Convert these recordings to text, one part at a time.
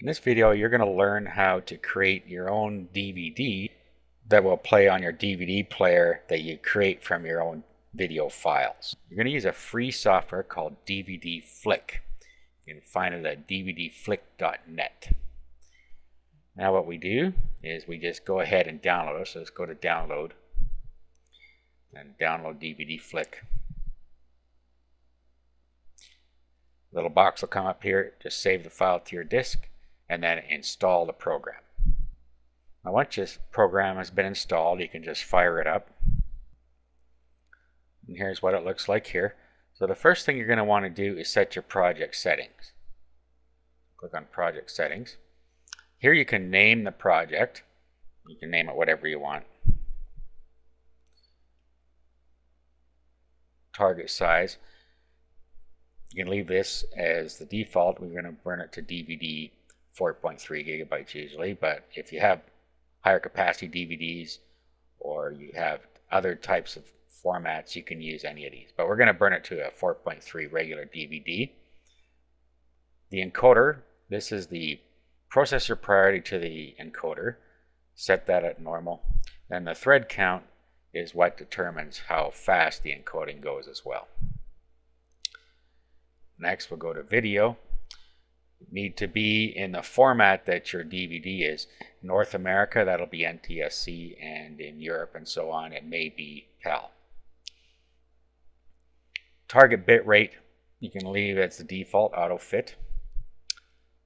In this video, you're going to learn how to create your own DVD that will play on your DVD player that you create from your own video files. You're going to use a free software called DVD Flick. You can find it at dvdflick.net. Now what we do is we just go ahead and download it. So let's go to download and download DVD Flick. Little box will come up here. Just save the file to your disk and then install the program. Now once this program has been installed, you can just fire it up. And here's what it looks like here. So the first thing you're going to want to do is set your project settings. Click on project settings. Here you can name the project. You can name it whatever you want. Target size. You can leave this as the default. We're going to burn it to DVD 4.3 gigabytes usually, but if you have higher capacity DVDs or you have other types of formats, you can use any of these. But we're going to burn it to a 4.3 regular DVD. The encoder, this is the processor priority to the encoder. Set that at normal. And the thread count is what determines how fast the encoding goes as well. Next, we'll go to video. You need to be in the format that your DVD is. North America, that'll be NTSC, and in Europe and so on, it may be PAL. Target bit rate, you can leave as the default, auto fit.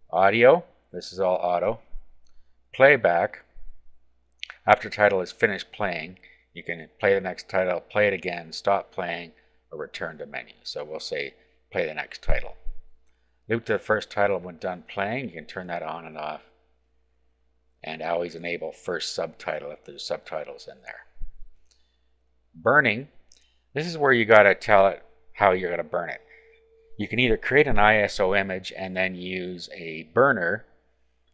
Audio, this is all auto. Playback, after title is finished playing, you can play the next title, play it again, stop playing, or return to menu. So we'll say play the next title. Loop to the first title when done playing. You can turn that on and off. And always enable first subtitle if there's subtitles in there. Burning. This is where you got to tell it how you're going to burn it. You can either create an ISO image and then use a burner,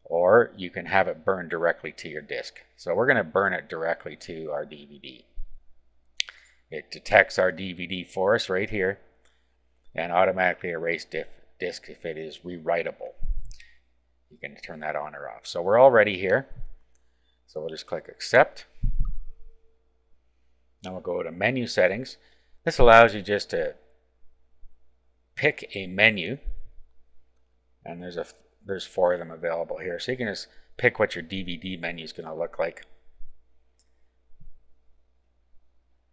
or you can have it burned directly to your disk. So we're going to burn it directly to our DVD. It detects our DVD for us right here and automatically erase disk if it is rewritable. You can turn that on or off. So we're already here. So we'll just click accept. Now we'll go to menu settings. This allows you just to pick a menu, and there's 4 of them available here. So you can just pick what your DVD menu is going to look like.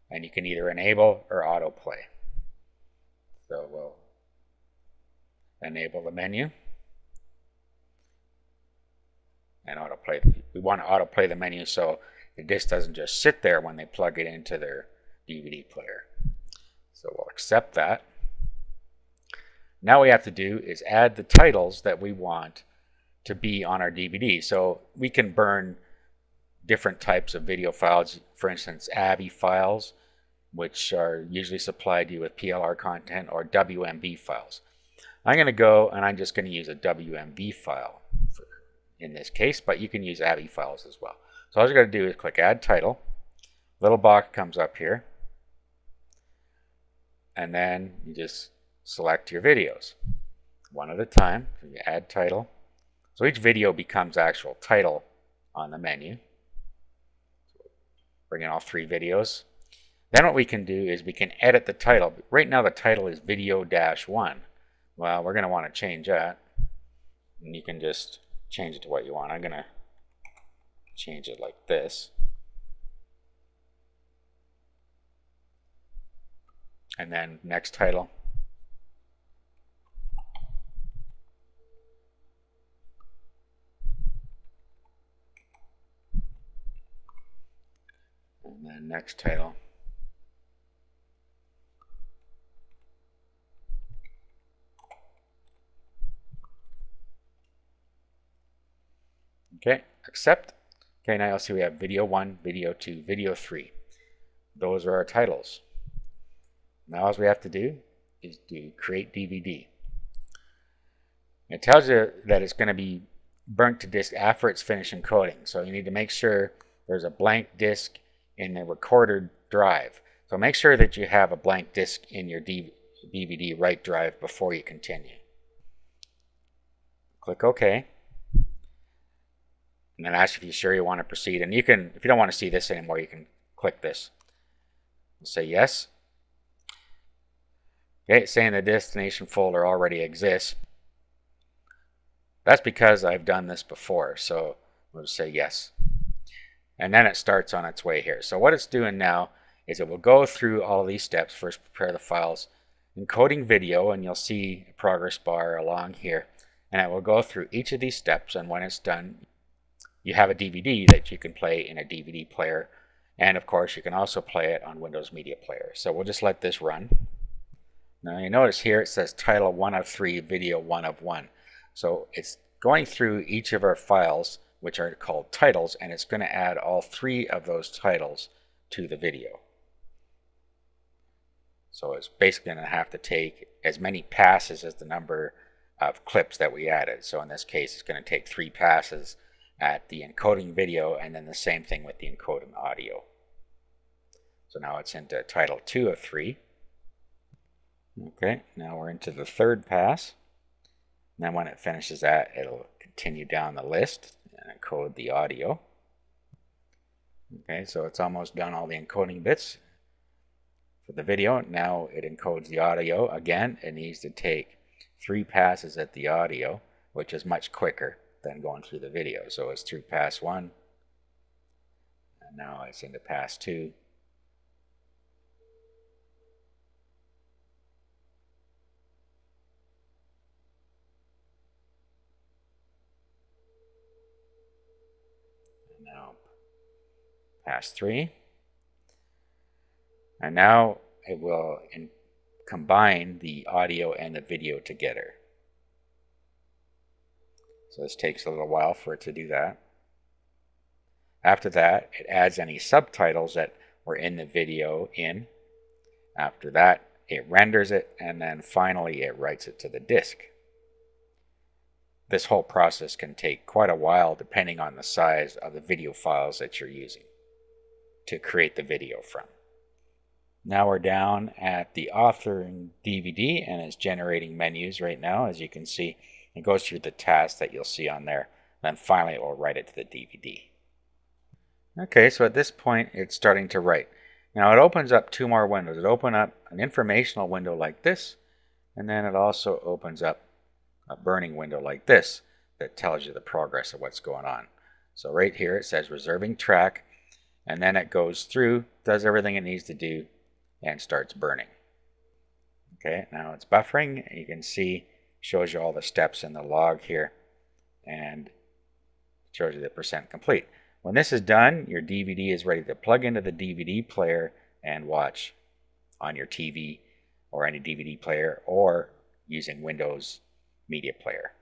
And you can either enable or autoplay. So we'll enable the menu and autoplay. We want to autoplay the menu so the disc doesn't just sit there when they plug it into their DVD player. So we'll accept that. Now what we have to do is add the titles that we want to be on our DVD. So we can burn different types of video files, for instance AVI files, which are usually supplied to you with PLR content, or WMV files. I'm going to go and I'm just going to use a WMV file in this case, but you can use AVI files as well. So all you're going to do is click Add Title. Little box comes up here, and then you just select your videos one at a time. So you add title. So each video becomes actual title on the menu. Bring in all 3 videos. Then what we can do is we can edit the title. Right now the title is video-1. Well, we're going to want to change that. And you can just change it to what you want. I'm going to change it like this. And then next title. And then next title. Okay, accept. Okay, now you'll see we have video 1, video 2, video 3. Those are our titles. Now all we have to do is do create DVD. It tells you that it's going to be burnt to disk after it's finished encoding. So you need to make sure there's a blank disk in the recorder drive. So make sure that you have a blank disk in your DVD write drive before you continue. Click OK. and then ask if you're sure you want to proceed. And you can, if you don't want to see this anymore, you can click this and say yes. Okay, it's saying the destination folder already exists. That's because I've done this before, so we'll just say yes. And then it starts on its way here. So what it's doing now is it will go through all these steps. First, prepare the files, encoding video, and you'll see a progress bar along here. And it will go through each of these steps, and when it's done, you have a DVD that you can play in a DVD player. And of course, you can also play it on Windows Media Player. So we'll just let this run. Now you notice here it says title 1 of 3, video 1 of 1. So it's going through each of our files, which are called titles, and it's going to add all 3 of those titles to the video. So it's basically going to have to take as many passes as the number of clips that we added. So in this case, it's going to take 3 passes at the encoding video, and then the same thing with the encoding audio. So now it's into title 2 of 3. Okay, now we're into the 3rd pass. And then when it finishes that, it'll continue down the list and encode the audio. Okay, so it's almost done all the encoding bits for the video. Now it encodes the audio. Again, it needs to take 3 passes at the audio, which is much quicker than going through the video. So it's through pass 1, and now it's into pass 2. Now pass 3, and now it will combine the audio and the video together. So this takes a little while for it to do that. After that, it adds any subtitles that were in the video in. After that, it renders it, and then finally it writes it to the disk. This whole process can take quite a while depending on the size of the video files that you're using to create the video from. Now we're down at the authoring DVD, and it's generating menus right now. As you can see, it goes through the tasks that you'll see on there. Then finally it will write it to the DVD. Okay, so at this point it's starting to write. Now it opens up 2 more windows. It opens up an informational window like this, and then it also opens up a burning window like this that tells you the progress of what's going on. So right here it says reserving track, and then it goes through, does everything it needs to do, and starts burning. Okay, now it's buffering. You can see, shows you all the steps in the log here, and shows you the % complete. When this is done, your DVD is ready to plug into the DVD player and watch on your TV or any DVD player, or using Windows Media Player.